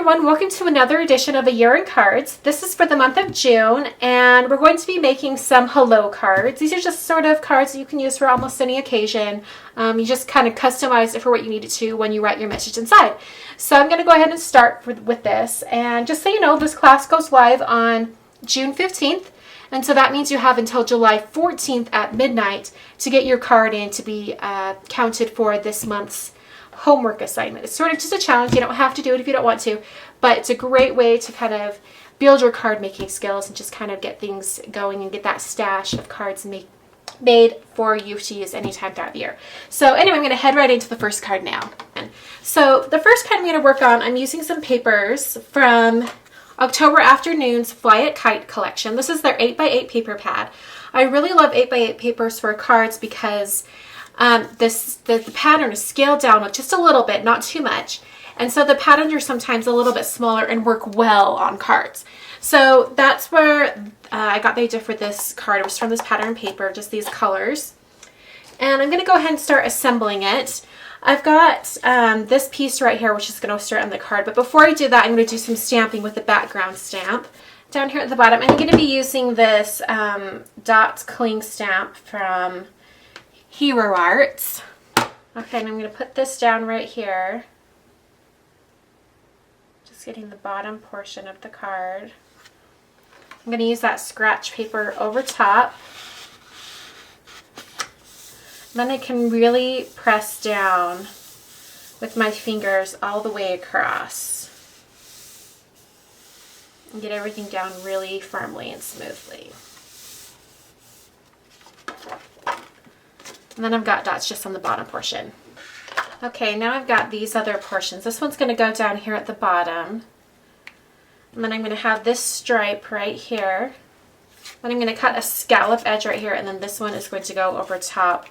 everyone, welcome to another edition of A Year in Cards. This is for the month of June, and we're going to be making some hello cards. These are just sort of cards that you can use for almost any occasion. You just kind of customize it for what you need it to when you write your message inside. So I'm going to go ahead and start with this, and just so you know, this class goes live on June 15th, and so that means you have until July 14th at midnight to get your card in to be counted for this month's homework assignment. It's sort of just a challenge. You don't have to do it if you don't want to, but it's a great way to kind of build your card making skills and just kind of get things going and get that stash of cards made for you to use anytime throughout the year. So anyway, I'm going to head right into the first card now. So the first card I'm going to work on, I'm using some papers from October Afternoon's Fly It Kite collection. This is their 8x8 paper pad. I really love 8x8 papers for cards because the pattern is scaled down with just a little bit, not too much. And so the patterns are sometimes a little bit smaller and work well on cards. So that's where I got the idea for this card. It was from this pattern paper, just these colors. And I'm going to go ahead and start assembling it. I've got this piece right here, which is going to start on the card. But before I do that, I'm going to do some stamping with the background stamp. Down here at the bottom, I'm going to be using this Dot Cling stamp from Hero Arts. Okay, and I'm going to put this down right here. Just getting the bottom portion of the card. I'm going to use that scratch paper over top. And then I can really press down with my fingers all the way across and get everything down really firmly and smoothly. And then I've got dots just on the bottom portion. Okay, now I've got these other portions. This one's going to go down here at the bottom. And then I'm going to have this stripe right here. Then I'm going to cut a scallop edge right here, and then this one is going to go over top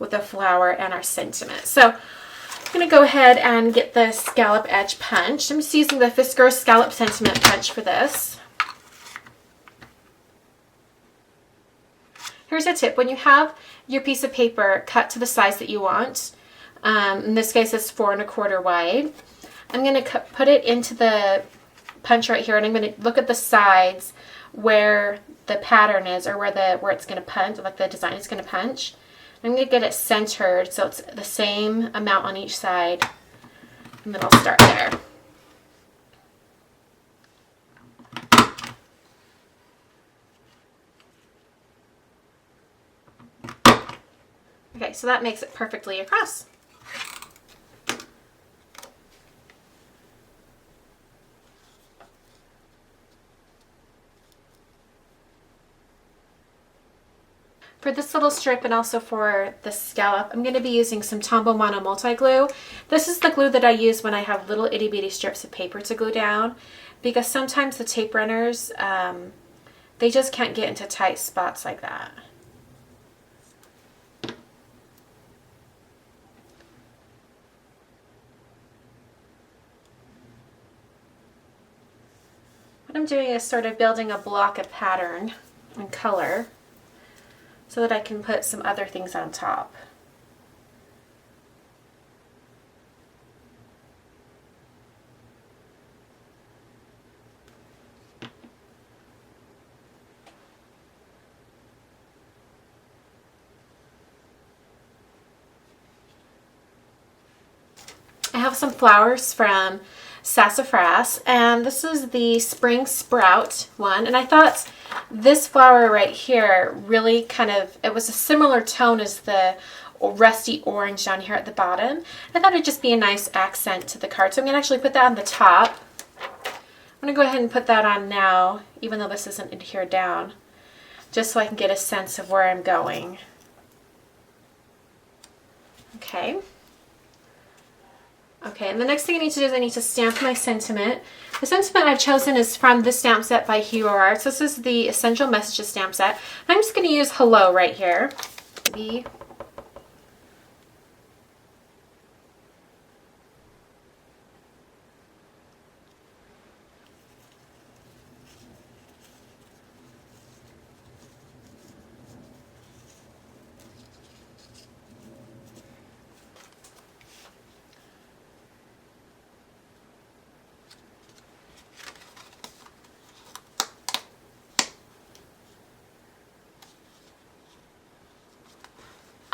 with the flower and our sentiment. So I'm going to go ahead and get the scallop edge punched. I'm just using the Fiskars Scallop Sentiment Punch for this. Here's a tip. When you have your piece of paper cut to the size that you want, in this case it's 4 1/4 wide, I'm going to put it into the punch right here, and I'm going to look at the sides where the pattern is, or where it's going to punch, like the design is going to punch. I'm going to get it centered so it's the same amount on each side, and then I'll start there. Okay, so that makes it perfectly across. For this little strip and also for the scallop, I'm going to be using some Tombow Mono Multi Glue. This is the glue that I use when I have little itty bitty strips of paper to glue down, because sometimes the tape runners, they just can't get into tight spots like that. What I'm doing is sort of building a block of pattern and color so that I can put some other things on top. I have some flowers from Sassafras, and this is the Spring Sprout one, and I thought this flower right here really kind of, it was a similar tone as the rusty orange down here at the bottom. I thought it'd just be a nice accent to the card, so I'm going to actually put that on the top. I'm going to go ahead and put that on now, even though this isn't adhered down, just so I can get a sense of where I'm going. Okay. Okay, and the next thing I need to do is I need to stamp my sentiment. The sentiment I've chosen is from this stamp set by Hero Arts. This is the Essential Messages stamp set. I'm just going to use hello right here.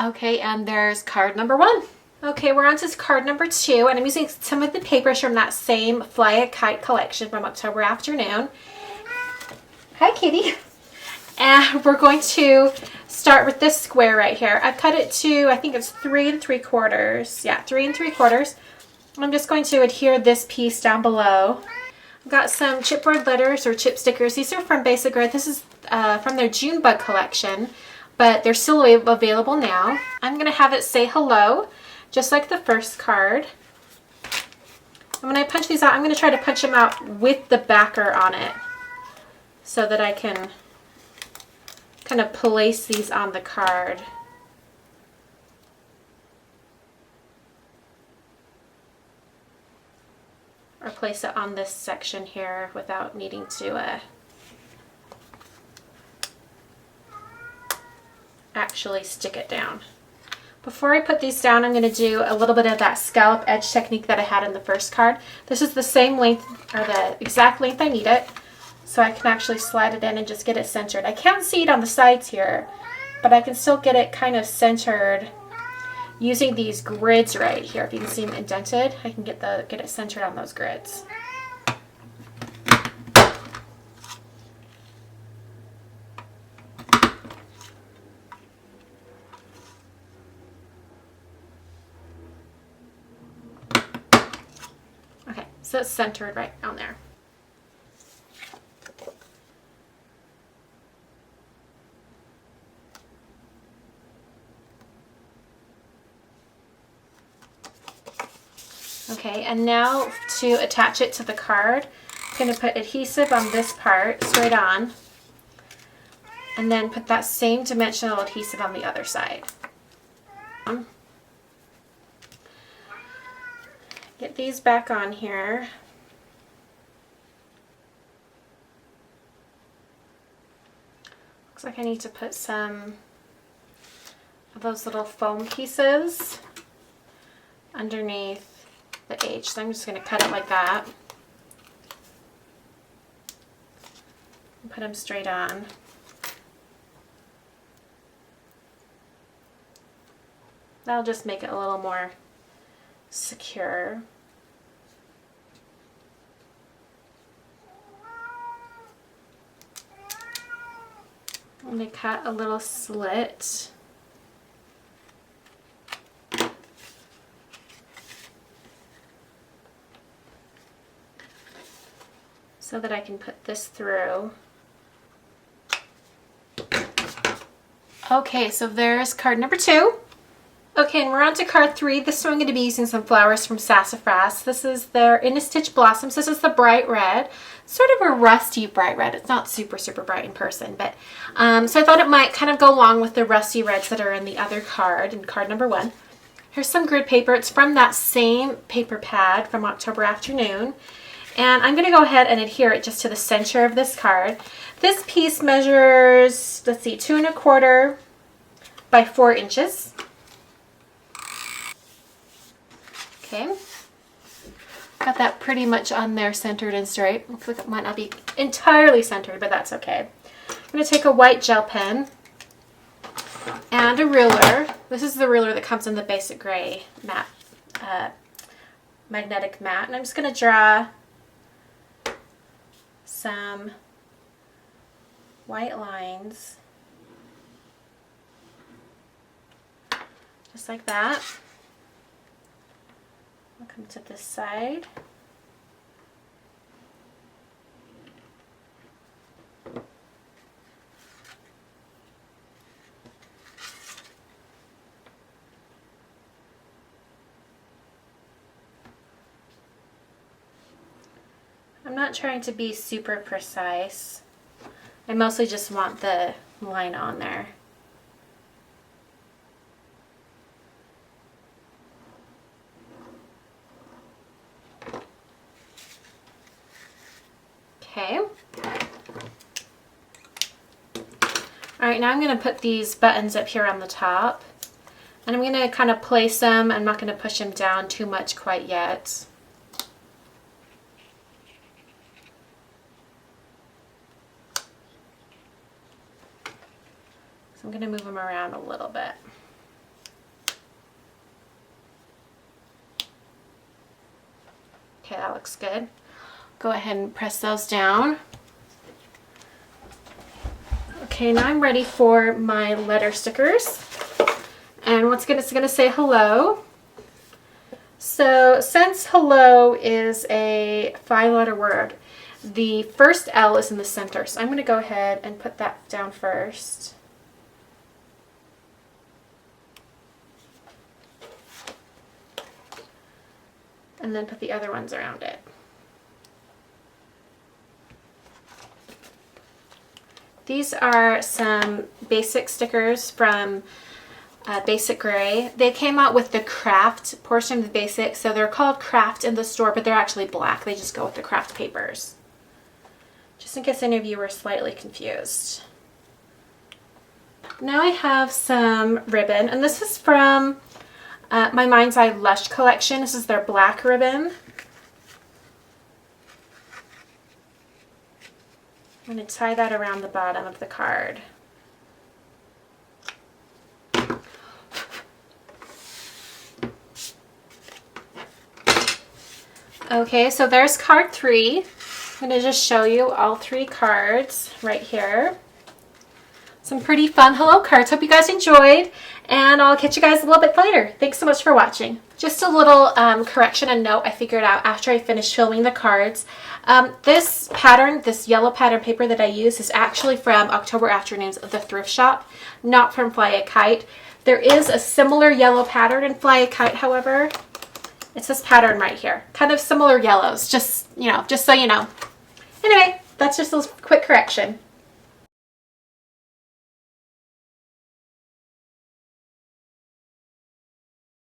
Okay, and there's card number 1. Okay, we're on to card number 2, and I'm using some of the papers from that same Fly a Kite collection from October Afternoon. Hi, Kitty. And we're going to start with this square right here. I've cut it to, I think it's 3 3/4. Yeah, 3 3/4. I'm just going to adhere this piece down below. I've got some chipboard letters or chip stickers. These are from Basic Red. This is from their Junebug collection, but they're still available now. I'm going to have it say hello, just like the first card. And when I punch these out, I'm going to try to punch them out with the backer on it so that I can kind of place these on the card. Or place it on this section here without needing to actually stick it down. Before I put these down, I'm going to do a little bit of that scallop edge technique that I had in the first card. This is the same length, or the exact length I need it, so I can actually slide it in and just get it centered. I can't see it on the sides here, but I can still get it kind of centered using these grids right here. If you can see them indented, I can get it centered on those grids. Okay, so it's centered right on there. Okay, and now to attach it to the card, I'm going to put adhesive on this part, straight on, and then put that same dimensional adhesive on the other side. Get these back on here. Looks like I need to put some of those little foam pieces underneath the H. So I'm just going to cut it like that. And put them straight on. That'll just make it a little more secure. I'm going to cut a little slit. So that I can put this through. Okay, so there's card number 2. Okay, and we're on to card 3. This one I'm going to be using some flowers from Sassafras. This is their In a Stitch Blossoms. This is the bright red. Sort of a rusty bright red. It's not super, super bright in person, but so I thought it might kind of go along with the rusty reds that are in the other card, in card number 1. Here's some grid paper. It's from that same paper pad from October Afternoon. And I'm going to go ahead and adhere it just to the center of this card. This piece measures, let's see, 2 1/4 by 4 inches. Okay. Got that pretty much on there, centered and straight. Looks like it might not be entirely centered, but that's okay. I'm going to take a white gel pen and a ruler. This is the ruler that comes in the Basic Gray matte, magnetic mat. And I'm just going to draw some white lines, just like that. I'll come to this side. I'm not trying to be super precise. I mostly just want the line on there. Okay. Alright, now I'm going to put these buttons up here on the top. And I'm going to kind of place them. I'm not going to push them down too much quite yet. So I'm going to move them around a little bit. looks good. Go ahead and press those down. Okay, now I'm ready for my letter stickers. And it's going to say hello. So since hello is a 5-letter word, the first L is in the center. So I'm going to go ahead and put that down first. And then put the other ones around it. These are some basic stickers from Basic Gray. They came out with the craft portion of the basic, so they're called craft in the store, but they're actually black. They just go with the craft papers. Just in case any of you were slightly confused. Now I have some ribbon, and this is from my Mind's Eye Lush collection. This is their black ribbon. I'm going to tie that around the bottom of the card. Okay, so there's card 3. I'm going to just show you all 3 cards right here. Some pretty fun hello cards. Hope you guys enjoyed, and I'll catch you guys a little bit later. Thanks so much for watching. Just a little correction and note I figured out after I finished filming the cards. This pattern, this yellow pattern paper that I use, is actually from October Afternoons of the thrift shop, not from Fly a Kite. There is a similar yellow pattern in Fly a Kite, however. It's this pattern right here. Kind of similar yellows, just so you know. Anyway, that's just a quick correction.